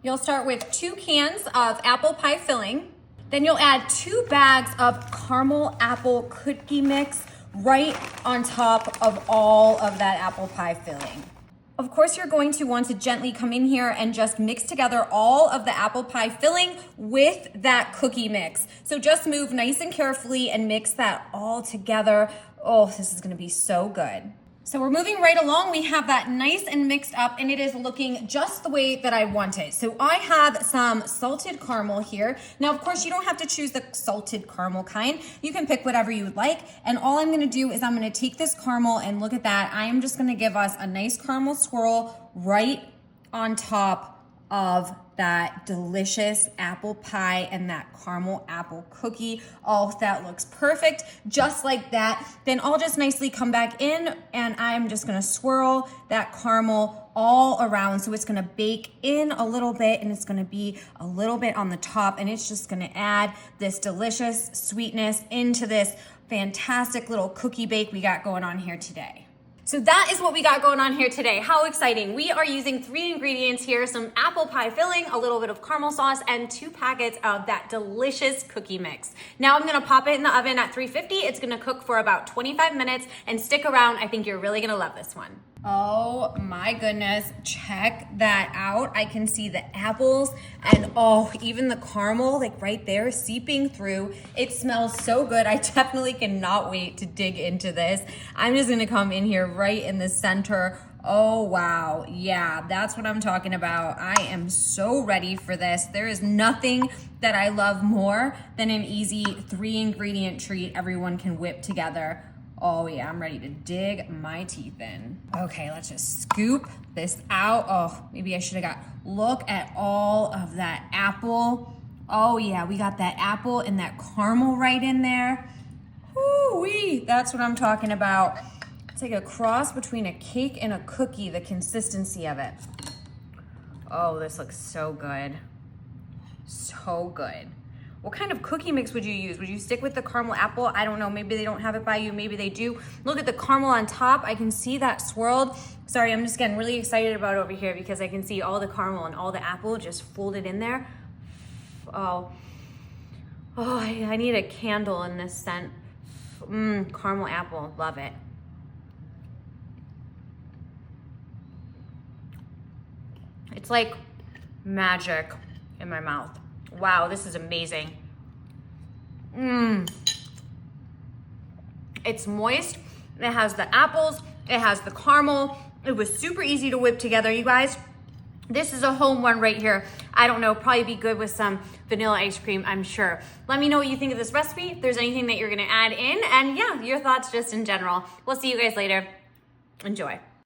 You'll start with 2 cans of apple pie filling. Then you'll add 2 bags of caramel apple cookie mix right on top of all of that apple pie filling. Of course, you're going to want to gently come in here and just mix together all of the apple pie filling with that cookie mix. So just move nice and carefully and mix that all together. Oh, this is gonna be so good. So we're moving right along. We have that nice and mixed up and it is looking just the way that I want it. So I have some salted caramel here. Now, of course, you don't have to choose the salted caramel kind. You can pick whatever you would like. And all I'm gonna do is I'm gonna take this caramel and look at that. I am just gonna give us a nice caramel swirl right on top of that delicious apple pie and that caramel apple cookie. Oh, that looks perfect, just like that. Then I'll just nicely come back in and I'm just gonna swirl that caramel all around. So it's gonna bake in a little bit and it's gonna be a little bit on the top and it's just gonna add this delicious sweetness into this fantastic little cookie bake we got going on here today. So that is what we got going on here today. How exciting. We are using 3 ingredients here, some apple pie filling, a little bit of caramel sauce, and 2 packets of that delicious cookie mix. Now I'm gonna pop it in the oven at 350. It's gonna cook for about 25 minutes and stick around. I think you're really gonna love this one. Oh my goodness, check that out. I can see the apples and oh, even the caramel like right there seeping through. It smells so good. I definitely cannot wait to dig into this. I'm just gonna come in here right in the center. Oh wow, yeah, that's what I'm talking about. I am so ready for this. There is nothing that I love more than an easy 3 ingredient treat everyone can whip together. Oh yeah, I'm ready to dig my teeth in. Okay, let's just scoop this out. Oh, maybe I should have got, look at all of that apple. Oh yeah, we got that apple and that caramel right in there. Woo-wee, that's what I'm talking about. It's like a cross between a cake and a cookie, the consistency of it. Oh, this looks so good. So good. What kind of cookie mix would you use? Would you stick with the caramel apple? I don't know, maybe they don't have it by you, maybe they do. Look at the caramel on top. I can see that swirled. Sorry, I'm just getting really excited about it over here because I can see all the caramel and all the apple just folded in there. Oh, I need a candle in this scent. Caramel apple, love it. It's like magic in my mouth. Wow, this is amazing. It's moist, it has the apples, it has the caramel. It was super easy to whip together, you guys. This is a home run right here. I don't know, probably be good with some vanilla ice cream, I'm sure. Let me know what you think of this recipe, if there's anything that you're gonna add in, and yeah, your thoughts just in general. We'll see you guys later. Enjoy.